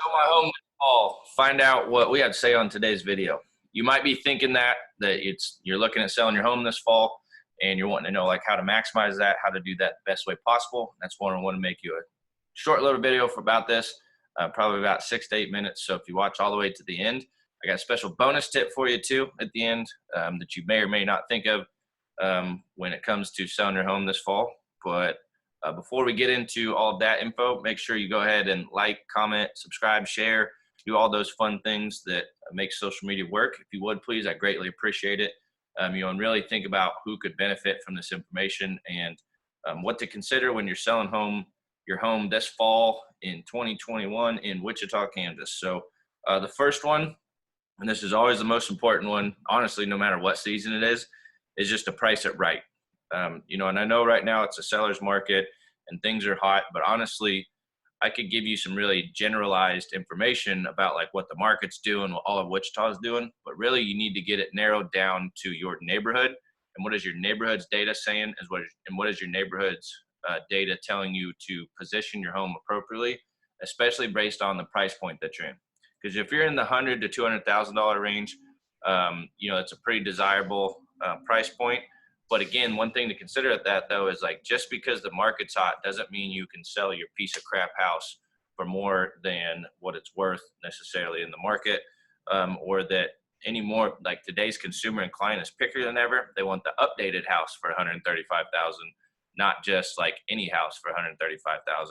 sell my home this fall. Find out what we have to say on today's video. You might be thinking that you're looking at selling your home this fall and you're wanting to know like how to maximize that, how to do that the best way possible. That's why I want to make you a short little video about this, probably about 6 to 8 minutes. So if you watch all the way to the end, I got a special bonus tip for you too at the end that you may or may not think of when it comes to selling your home this fall. But before we get into all of that info, make sure you go ahead and like, comment, subscribe, share, do all those fun things that make social media work. If you would, please, I greatly appreciate it. And really think about who could benefit from this information and what to consider when you're selling your home this fall in 2021 in Wichita, Kansas. So the first one, and this is always the most important one, honestly, no matter what season it is just to price it right. And I know right now it's a seller's market and things are hot, but honestly, I could give you some really generalized information about like what the market's doing, what all of Wichita is doing, but really you need to get it narrowed down to your neighborhood. And what is your neighborhood's data saying and what is your neighborhood's data telling you to position your home appropriately, especially based on the price point that you're in. Because if you're in the $100,000 to $200,000 range, it's a pretty desirable price point. But again, one thing to consider at that though is like just because the market's hot doesn't mean you can sell your piece of crap house for more than what it's worth necessarily in the market, or that anymore. Like today's consumer and client is pickier than ever. They want the updated house for $135,000, not just like any house for $135,000.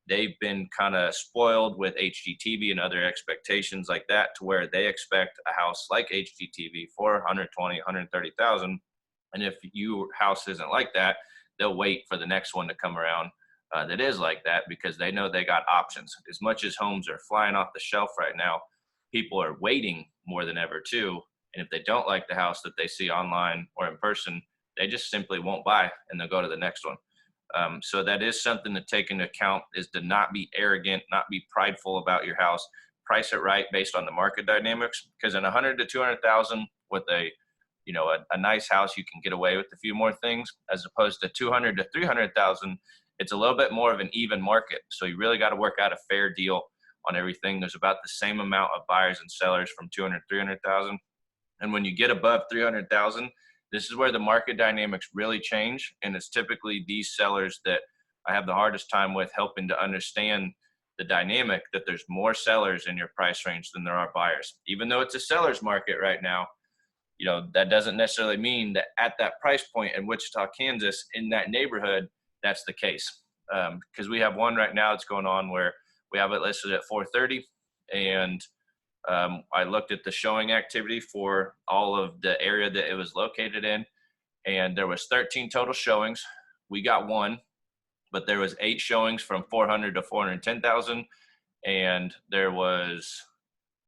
They've been kind of spoiled with HGTV and other expectations like that to where they expect a house like HGTV for $120,000, $130,000. And if your house isn't like that, they'll wait for the next one to come around that is like that because they know they got options. As much as homes are flying off the shelf right now, people are waiting more than ever too. And if they don't like the house that they see online or in person, they just simply won't buy and they'll go to the next one. So that is something to take into account, is to not be arrogant, not be prideful about your house. Price it right based on the market dynamics, because in 100 to 200,000 with a nice house, you can get away with a few more things, as opposed to 200 to 300,000. It's a little bit more of an even market. So you really got to work out a fair deal on everything. There's about the same amount of buyers and sellers from 200 to 300,000. And when you get above 300,000, this is where the market dynamics really change. And it's typically these sellers that I have the hardest time with helping to understand the dynamic, that there's more sellers in your price range than there are buyers. Even though it's a seller's market right now, that doesn't necessarily mean that at that price point in Wichita, Kansas, in that neighborhood, that's the case. Because we have one right now that's going on where we have it listed at 430, and I looked at the showing activity for all of the area that it was located in, and there was 13 total showings. We got one, but there was 8 showings from 400 to 410,000, and there was,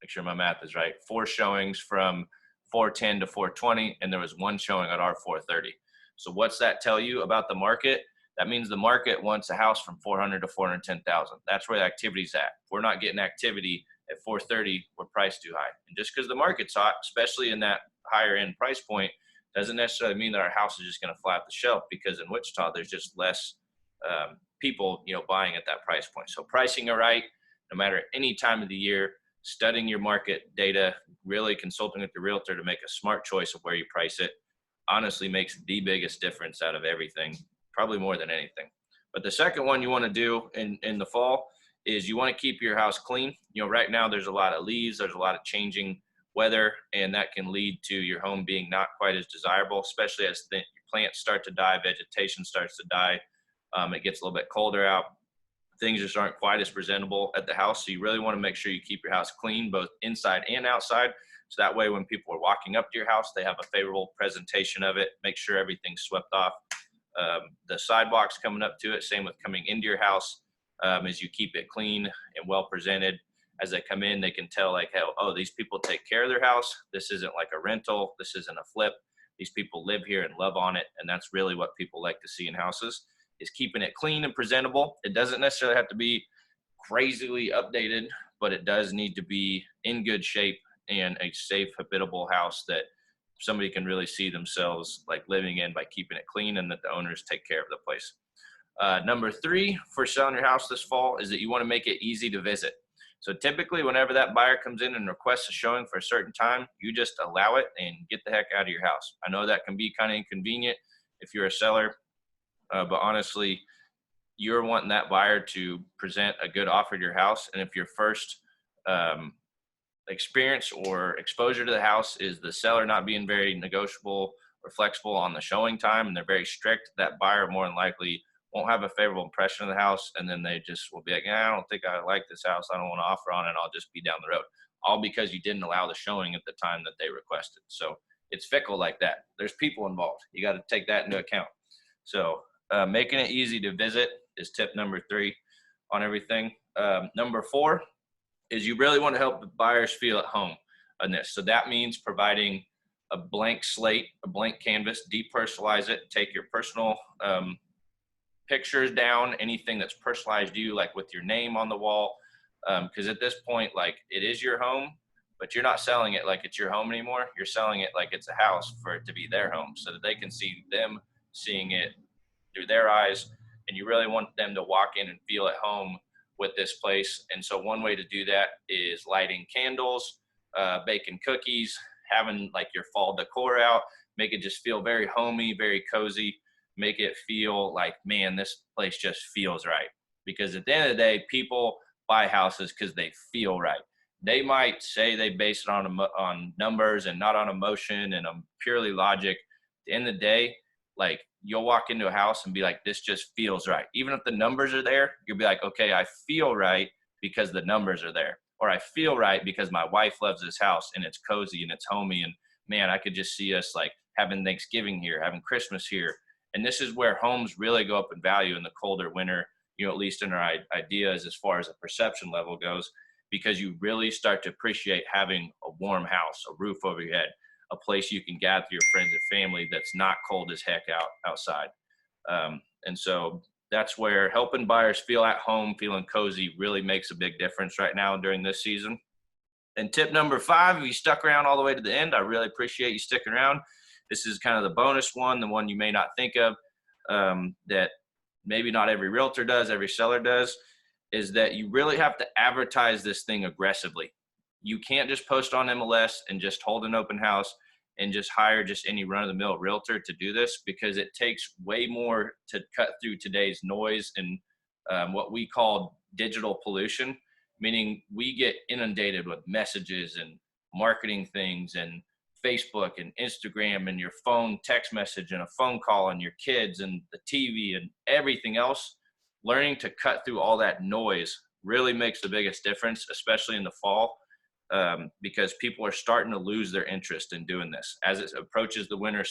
make sure my math is right, 4 showings from 410 to 420, and there was 1 showing at our 430. So what's that tell you about the market? That means the market wants a house from 400 to 410,000. That's where the activity's at. If we're not getting activity at 430, we're priced too high. And just because the market's hot, especially in that higher end price point, doesn't necessarily mean that our house is just going to fly off the shelf, because in Wichita, there's just less people, buying at that price point. So pricing it right, no matter any time of the year, studying your market data, really consulting with the realtor to make a smart choice of where you price it, honestly makes the biggest difference out of everything, probably more than anything. But the second one you want to do in the fall is you want to keep your house clean. Right now there's a lot of leaves, there's a lot of changing weather, and that can lead to your home being not quite as desirable, especially as the plants start to die, vegetation starts to die, it gets a little bit colder out. Things just aren't quite as presentable at the house. So you really want to make sure you keep your house clean, both inside and outside. So that way, when people are walking up to your house, they have a favorable presentation of it. Make sure everything's swept off. The sidewalks coming up to it, same with coming into your house, as you keep it clean and well presented. As they come in, they can tell like, oh, these people take care of their house. This isn't like a rental. This isn't a flip. These people live here and love on it. And that's really what people like to see in houses, is keeping it clean and presentable. It doesn't necessarily have to be crazily updated, but it does need to be in good shape and a safe, habitable house that somebody can really see themselves like living in by keeping it clean, and that the owners take care of the place. Number 3 for selling your house this fall is that you want to make it easy to visit. So typically whenever that buyer comes in and requests a showing for a certain time, you just allow it and get the heck out of your house. I know that can be kind of inconvenient if you're a seller, but honestly, you're wanting that buyer to present a good offer to your house. And if your first experience or exposure to the house is the seller not being very negotiable or flexible on the showing time, and they're very strict, that buyer more than likely won't have a favorable impression of the house, and then they just will be like, I don't think I like this house, I don't want to offer on it, I'll just be down the road, all because you didn't allow the showing at the time that they requested. So it's fickle like that. There's people involved. You got to take that into account. So making it easy to visit is tip number 3 on everything. Number 4 is you really want to help the buyers feel at home on this. So that means providing a blank slate, a blank canvas, depersonalize it, take your personal pictures down, anything that's personalized to you, like with your name on the wall. Because at this point, like, it is your home, but you're not selling it like it's your home anymore. You're selling it like it's a house for it to be their home, so that they can see them seeing it through their eyes. And you really want them to walk in and feel at home with this place. And so one way to do that is lighting candles, baking cookies, having like your fall decor out, make it just feel very homey, very cozy. Make it feel like, man, this place just feels right. Because at the end of the day, people buy houses because they feel right. They might say they base it on numbers and not on emotion and on purely logic. At the end of the day, like, you'll walk into a house and be like, this just feels right. Even if the numbers are there, you'll be like, okay, I feel right because the numbers are there. Or I feel right because my wife loves this house and it's cozy and it's homey. And man, I could just see us like having Thanksgiving here, having Christmas here. And this is where homes really go up in value in the colder winter, at least in our ideas as far as the perception level goes, because you really start to appreciate having a warm house, a roof over your head, a place you can gather your friends and family that's not cold as heck outside. And so that's where helping buyers feel at home, feeling cozy, really makes a big difference right now during this season. And tip number 5, if you stuck around all the way to the end, I really appreciate you sticking around. This is kind of the bonus one, the one you may not think of, that maybe not every realtor does, every seller does, is that you really have to advertise this thing aggressively. You can't just post on MLS and just hold an open house and just hire just any run-of-the-mill realtor to do this, because it takes way more to cut through today's noise and what we call digital pollution, meaning we get inundated with messages and marketing things and Facebook and Instagram and your phone text message and a phone call and your kids and the TV and everything else. Learning to cut through all that noise really makes the biggest difference, especially in the fall, because people are starting to lose their interest in doing this. As it approaches the winter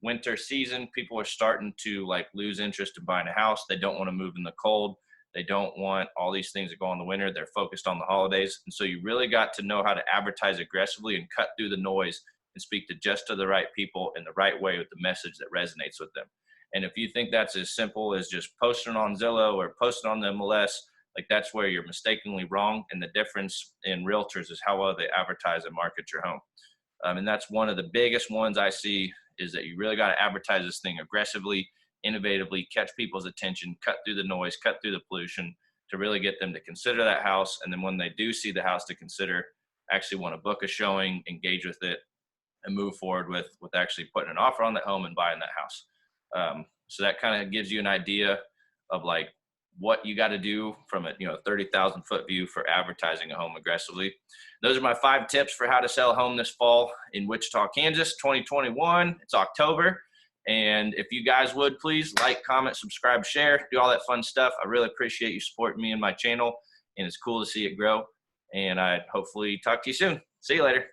winter season, people are starting to like lose interest in buying a house. They don't want to move in the cold. They don't want all these things that go on in the winter. They're focused on the holidays. And so you really got to know how to advertise aggressively and cut through the noise and speak to just to the right people in the right way with the message that resonates with them. And if you think that's as simple as just posting on Zillow or posting on the MLS, like, that's where you're mistakenly wrong. And the difference in realtors is how well they advertise and market your home. And that's one of the biggest ones I see, is that you really got to advertise this thing aggressively, innovatively, catch people's attention, cut through the noise, cut through the pollution, to really get them to consider that house. And then when they do see the house to consider, actually want to book a showing, engage with it, and move forward with actually putting an offer on that home and buying that house. So that kind of gives you an idea of like what you got to do from a 30,000 foot view for advertising a home aggressively. Those are my 5 tips for how to sell a home this fall in Wichita, Kansas, 2021. It's October. And if you guys would please like, comment, subscribe, share, do all that fun stuff. I really appreciate you supporting me and my channel, and it's cool to see it grow. And I hopefully talk to you soon. See you later.